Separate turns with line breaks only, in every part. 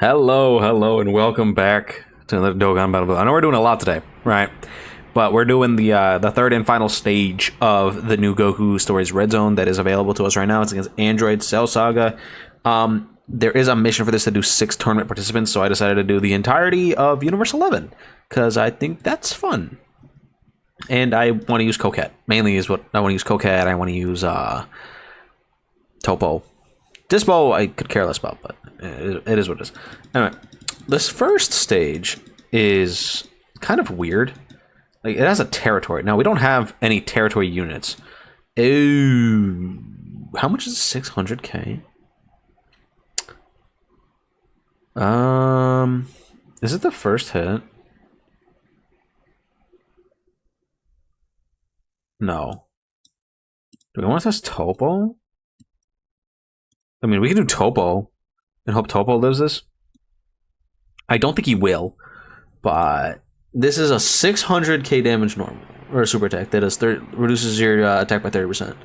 Hello, and welcome back to the Dokkan Battle. I know we're doing a lot today, right? But we're doing the third and final stage of the new Goku Stories Red Zone that is available to us right now. It's against Android Cell Saga. There is a mission for this to do 6 tournament participants, so I decided to do the entirety of Universe 11 because I think that's fun. And I want to use Coquette. Mainly is what I want to use Coquette. I want to use Topo. Dispo I could care less about, but it is what it is. Anyway, this first stage is kind of weird. Like, it has a territory. Now, we don't have any territory units. Ooh, how much is 600k? Is it the first hit? No. Do we want to test Topo? I mean, we can do Topo and hope Topo lives this. I don't think he will, but this is a 600k damage normal, or a super attack that is reduces your attack by 30%.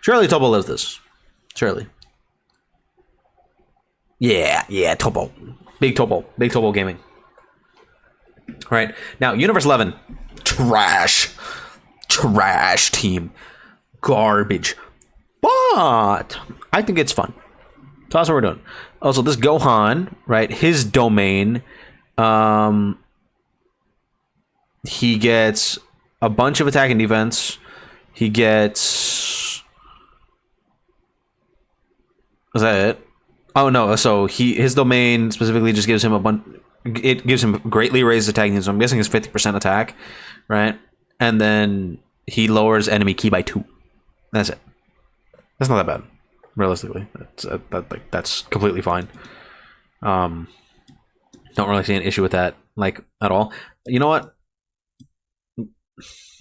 Surely Topo lives this. Surely. Yeah, Topo. Big Topo gaming. All right, now Universe 11. Trash team. Garbage. But I think it's fun. So that's what we're doing. Also, this Gohan, right, his domain, he gets a bunch of attack and defense. He gets... Is that it? Oh, no, so his domain specifically just gives him a bunch... It gives him greatly raised attack, so I'm guessing it's 50% attack, right? And then he lowers enemy ki by 2. That's it. That's not that bad. Realistically, that's completely fine. Don't really see an issue with that, like, at all. You know what?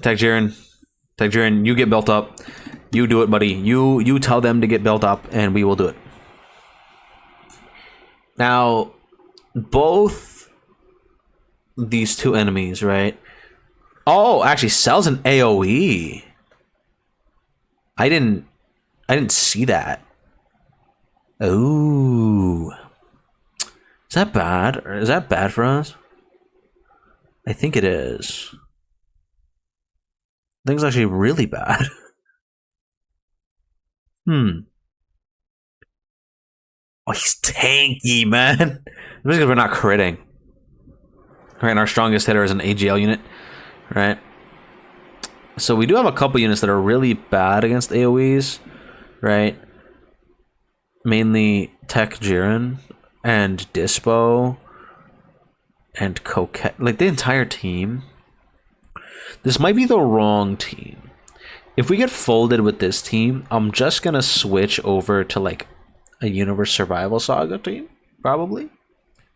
Tag Jiren, you get built up. You do it, buddy. You tell them to get built up, and we will do it. Now, both these two enemies, right? Oh, actually, Cell's an AoE. I didn't see that. Oh, is that bad? Or is that bad for us? I think it is. I think it's actually really bad. Oh, he's tanky, man. Because we're not critting. Right, and our strongest hitter is an AGL unit, right? So we do have a couple units that are really bad against AoEs, right? Mainly Tech Jiren and Dispo and Coquette. Like, the entire team. This might be the wrong team. If we get folded with this team, I'm just gonna switch over to, like, a Universe Survival Saga team, probably.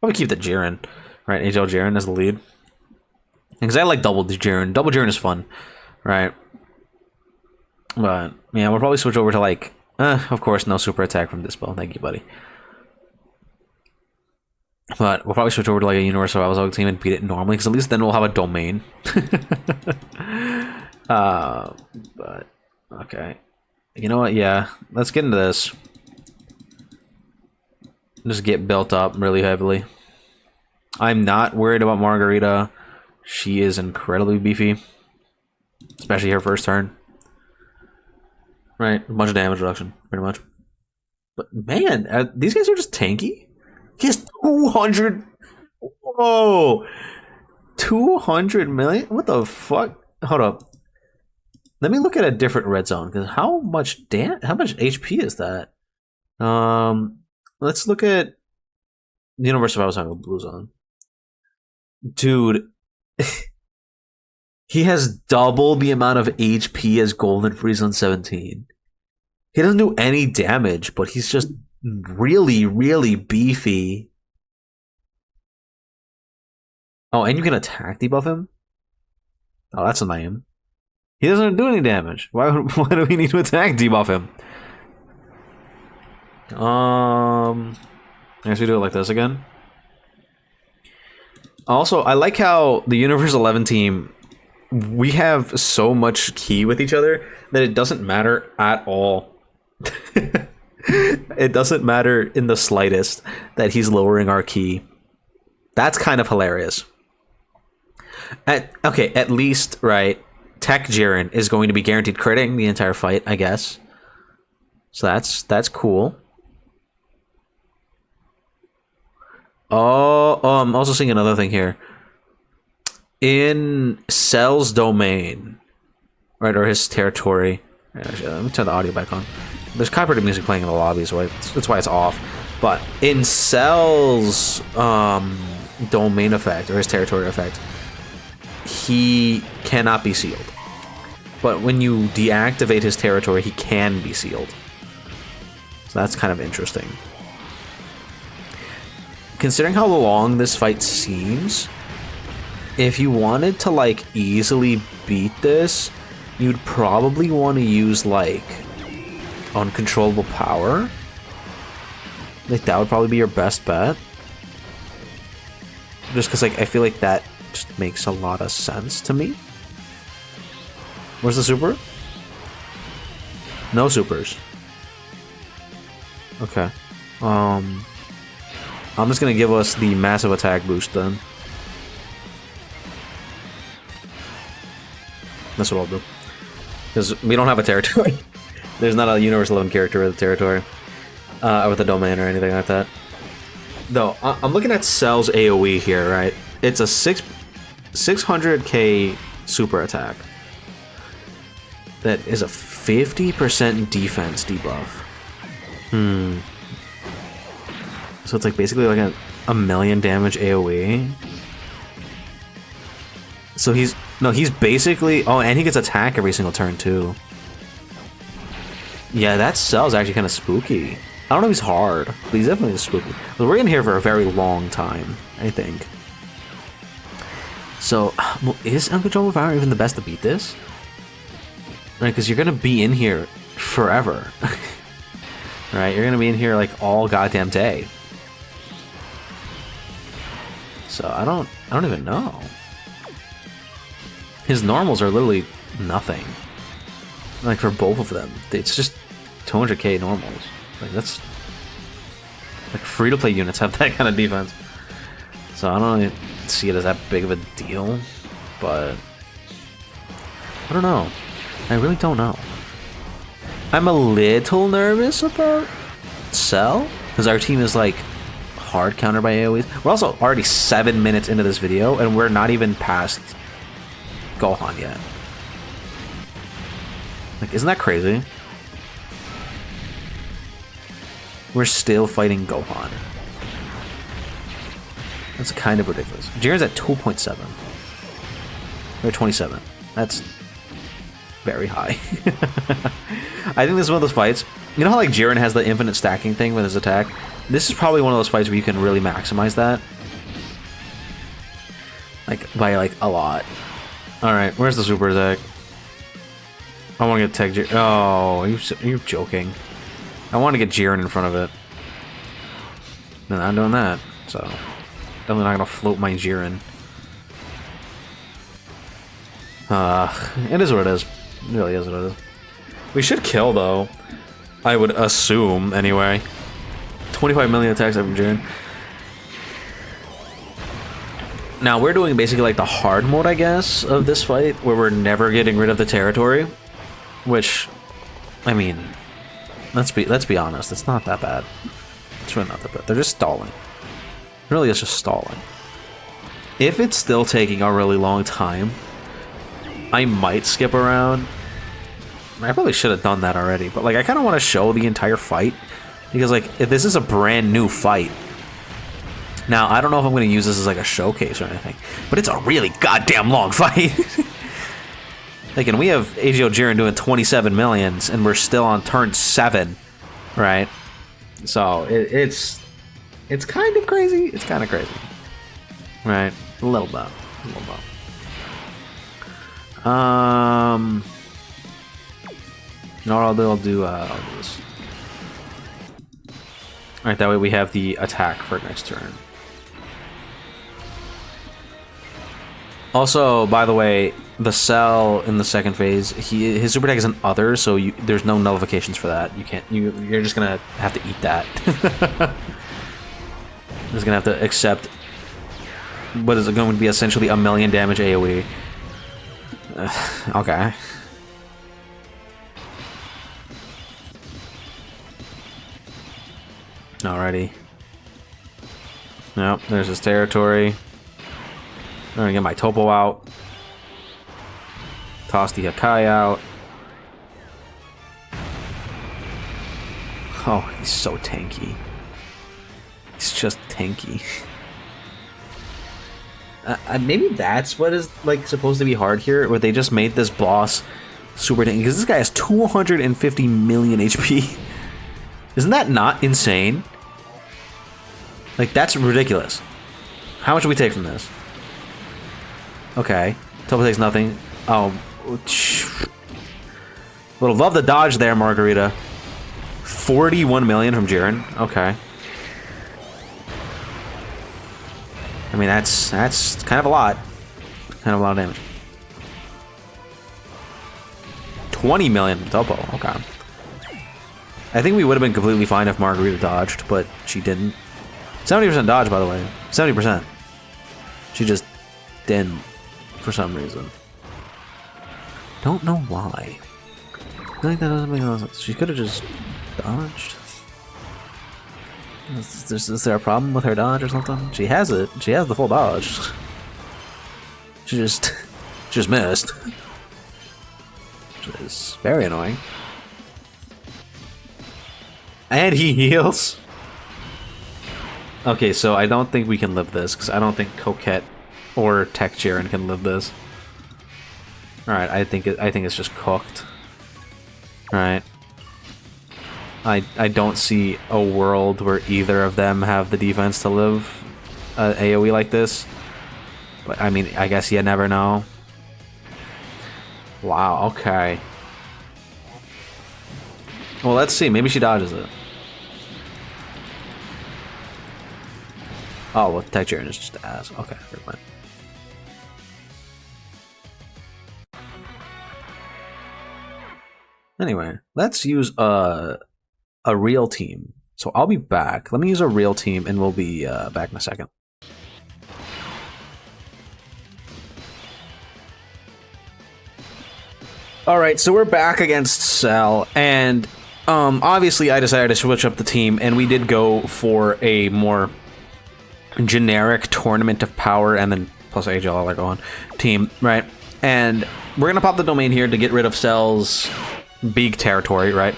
Probably keep the Jiren, right? AGL Jiren as the lead. Because I like Double Jiren. Double Jiren is fun, right? But yeah, we'll probably switch over to, like, of course, no super attack from Dispo. Thank you, buddy. But we'll probably switch over to, like, a Universe Survival Saga team and beat it normally, because at least then we'll have a domain. But okay, you know what? Yeah, let's get into this. Just get built up really heavily. I'm not worried about Margarita. She is incredibly beefy, especially her first turn. Right, a bunch of damage reduction, pretty much. But man, these guys are just tanky. He has 200. Whoa, 200 million. What the fuck? Hold up. Let me look at a different red zone, because how much HP is that? Let's look at Universe Survival Saga Blue Zone. Dude, he has double the amount of HP as Golden Frieza 17. He doesn't do any damage, but he's just really, really beefy. Oh, and you can attack debuff him? Oh, that's annoying. He doesn't do any damage. Why do we need to attack debuff him? I guess we do it like this again. Also, I like how the Universe 11 team, we have so much ki with each other that it doesn't matter at all It doesn't matter in the slightest that he's lowering our ki. That's kind of hilarious. At least, right, Tech Jiren is going to be guaranteed critting the entire fight, I guess. So that's cool. Oh, I'm also seeing another thing here. In Cell's domain, right, or his territory. Actually, let me turn the audio back on. There's copyrighted music playing in the lobby, so that's why it's off. But in Cell's domain effect, or his territory effect, he cannot be sealed. But when you deactivate his territory, he can be sealed. So that's kind of interesting. Considering how long this fight seems, if you wanted to, like, easily beat this, you'd probably want to use, like, uncontrollable power. Like, that would probably be your best bet. Just because, like, I feel like that just makes a lot of sense to me. Where's the super? No supers. Okay. I'm just gonna give us the massive attack boost then. That's what I'll do. Because we don't have a territory. There's not a Universe 11 character with a territory. With a domain or anything like that. Though, I'm looking at Cell's AoE here, right? It's a 600k super attack. That is a 50% defense debuff. So it's like basically like a million damage AoE. So he's basically, oh, and he gets attack every single turn too. Yeah, that Cell's actually kind of spooky. I don't know if he's hard, but he's definitely spooky. But we're in here for a very long time, I think. So, is Uncontrollable Power even the best to beat this? Right, because you're gonna be in here forever. Right, you're gonna be in here like all goddamn day. So I don't even know. His normals are literally nothing. Like for both of them, it's just 200k normals. Like that's like free-to-play units have that kind of defense. So I don't really see it as that big of a deal, but I don't know. I really don't know. I'm a little nervous about Cell because our team is like hard countered by AoEs. We're also already 7 minutes into this video and we're not even past Gohan yet. Like, isn't that crazy? We're still fighting Gohan. That's kind of ridiculous. Jiren's at 2.7. We're at 27. That's very high. I think this is one of those fights. You know how like Jiren has the infinite stacking thing with his attack? This is probably one of those fights where you can really maximize that. Like, by like a lot. Alright, where's the super attack? I want to get Tech Jiren. Oh, you're joking. I want to get Jiren in front of it. No, I'm doing that. So, definitely not going to float my Jiren. It is what it is. It really is what it is. We should kill, though. I would assume, anyway. 25 million attacks every Jiren. Now, we're doing basically like the hard mode, I guess, of this fight, where we're never getting rid of the territory. Which, I mean, let's be honest, it's not that bad. It's really not that bad. They're just stalling. It really is just stalling. If it's still taking a really long time, I might skip around. I probably should have done that already, but like I kind of want to show the entire fight because like if this is a brand new fight. Now I don't know if I'm going to use this as like a showcase or anything, but it's a really goddamn long fight. Like, and we have AGO Jiren doing 27 millions, and we're still on turn 7, right? So it's kind of crazy. It's kind of crazy, right? A little bit, a little bit. You know what I'll do this. Alright, that way we have the attack for next turn. Also, by the way, the Cell in the second phase, his super attack is an other, so there's no nullifications for that. You can't. You're just gonna have to eat that. Just gonna have to accept what is going to be essentially a 1,000,000 damage AOE. Okay. Alrighty. Nope, there's his territory. I'm gonna get my Topo out. Toss the Hakai out. Oh, he's so tanky. He's just tanky. Maybe that's what is like supposed to be hard here, where they just made this boss super tanky, because this guy has 250 million HP. Isn't that not insane? Like, that's ridiculous. How much do we take from this? Okay. Topo takes nothing. Oh. Would have loved the dodge there, Margarita. 41 million from Jiren. Okay. I mean, that's kind of a lot. Kind of a lot of damage. 20 million from Topo. Okay. I think we would have been completely fine if Margarita dodged, but she didn't. 70% dodge, by the way. 70%. She just didn't for some reason. Don't know why. I think that doesn't make any sense. She could have just dodged. Is there a problem with her dodge or something? She has it. She has the full dodge. She just missed. Which is very annoying. And he heals. Okay, so I don't think we can live this, because I don't think Coquette or Tech Jiren can live this. Alright, I think it's just cooked. Alright. I don't see a world where either of them have the defense to live AoE like this. But I mean, I guess you never know. Wow, okay. Well, let's see. Maybe she dodges it. Oh, well, Tech Jiren is just ass. Okay, never mind. Anyway, let's use a real team. So I'll be back. Let me use a real team, and we'll be back in a second. All right, so we're back against Cell, and obviously I decided to switch up the team, and we did go for a more generic Tournament of Power and then plus AGL like on team, right? And we're gonna pop the domain here to get rid of Cell's big territory, right?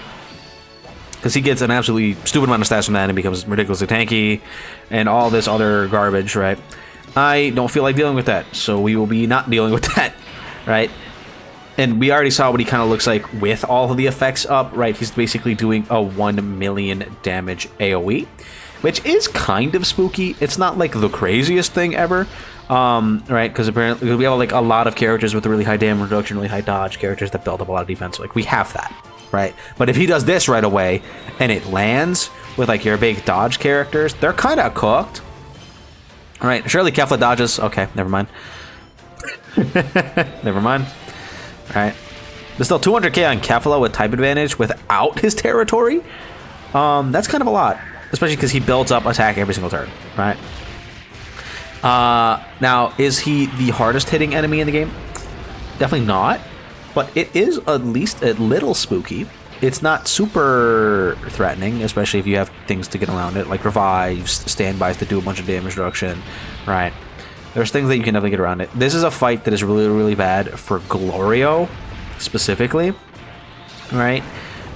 Because he gets an absolutely stupid amount of stats from that and becomes ridiculously tanky and all this other garbage, right? I don't feel like dealing with that, so we will be not dealing with that, right? And we already saw what he kind of looks like with all of the effects up, right? He's basically doing a 1 million damage AoE, which is kind of spooky. It's not like the craziest thing ever, right? Because apparently we have like a lot of characters with a really high damage reduction, really high dodge, characters that build up a lot of defense. Like we have that, right? But if he does this right away and it lands with like your big dodge characters, they're kind of cooked. All right, surely Kefla dodges. Okay, never mind. Never mind. All right, there's still 200k on Kefla with type advantage without his territory. That's kind of a lot. Especially because he builds up attack every single turn, right? Now, is he the hardest hitting enemy in the game? Definitely not, but it is at least a little spooky. It's not super threatening, especially if you have things to get around it, like revives, standbys to do a bunch of damage reduction, right? There's things that you can definitely get around it. This is a fight that is really, really bad for Glorio, specifically, right?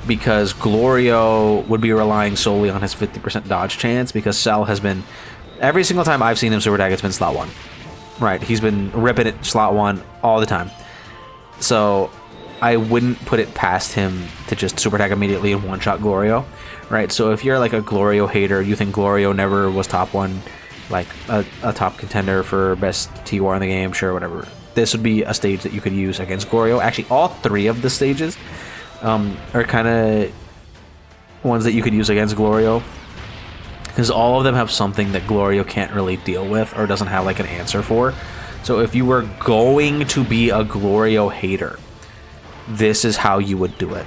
Because Glorio would be relying solely on his 50% dodge chance, because Cell has been, every single time I've seen him super attack, it's been slot 1. Right, he's been ripping it slot 1 all the time. So I wouldn't put it past him to just super attack immediately and one-shot Glorio. Right, so if you're like a Glorio hater, you think Glorio never was top 1, like a top contender for best T-War in the game, sure, whatever. This would be a stage that you could use against Glorio. Actually, all 3 of the stages are kind of ones that you could use against Glorio, because all of them have something that Glorio can't really deal with or doesn't have like an answer for. So if you were going to be a Glorio hater, this is how you would do it.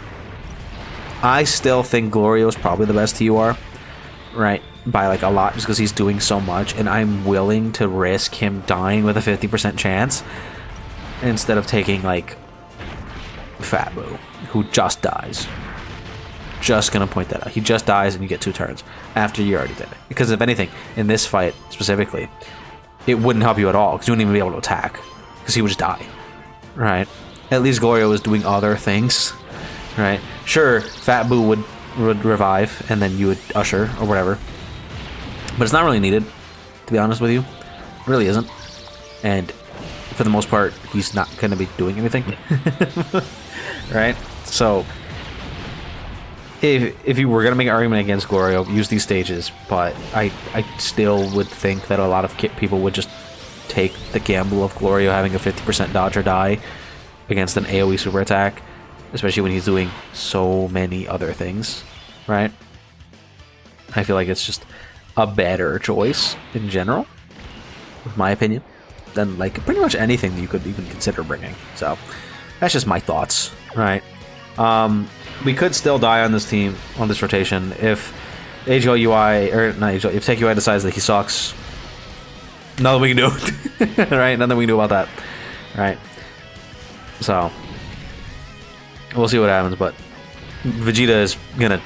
I still think Glorio is probably the best TUR, right? By like a lot, just because he's doing so much, and I'm willing to risk him dying with a 50% chance instead of taking like Fat Boo, who just dies. Just gonna point that out. He just dies and you get 2 turns after you already did it. Because if anything, in this fight specifically, it wouldn't help you at all because you wouldn't even be able to attack because he would just die, right? At least Glorio was doing other things, right? Sure, Fat Boo would revive and then you would usher or whatever, but it's not really needed, to be honest with you. It really isn't. And for the most part, he's not going to be doing anything, right? So if you were going to make an argument against Glorio, use these stages, but I still would think that a lot of people would just take the gamble of Glorio having a 50% dodge or die against an AoE super attack, especially when he's doing so many other things, right? I feel like it's just a better choice in general, in my opinion, than like pretty much anything that you could even consider bringing. So that's just my thoughts, right? We could still die on this team, on this rotation, if AGLUI, or not AGL, if TakeUI decides that he sucks. Nothing we can do, right? Nothing we can do about that, right? So we'll see what happens, but Vegeta is gonna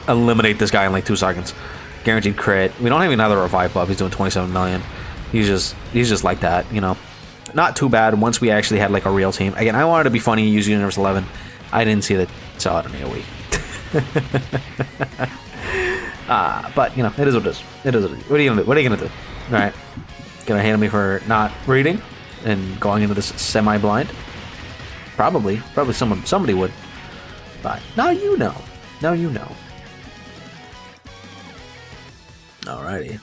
eliminate this guy in like 2 seconds. Guaranteed crit. We don't even have the revive buff. He's doing 27 million. He's just like that, you know. Not too bad once we actually had like a real team. Again, I wanted to be funny, use Universe 11. I didn't see that saw it in AoE. But you know, it is what it is. It is what it is. What are you gonna do? What are you gonna do? All right, gonna hate me for not reading and going into this semi-blind. Probably somebody would. But now you know. Now you know. Alrighty.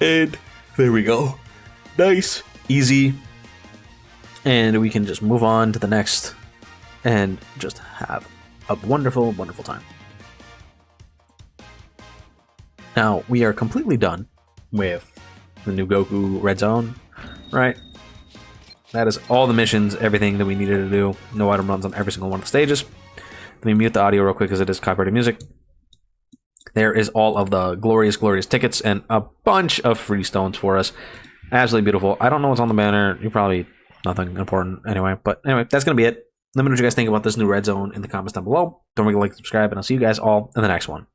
And there we go. Nice, easy. And we can just move on to the next and just have a wonderful, wonderful time. Now, we are completely done with the new Goku Red Zone, right? That is all the missions, everything that we needed to do. No item runs on every single one of the stages. Let me mute the audio real quick because it is copyrighted music. There is all of the glorious, glorious tickets and a bunch of free stones for us. Absolutely beautiful. I don't know what's on the banner. You're probably nothing important anyway. But anyway, that's going to be it. Let me know what you guys think about this new Red Zone in the comments down below. Don't forget to like, subscribe, and I'll see you guys all in the next one.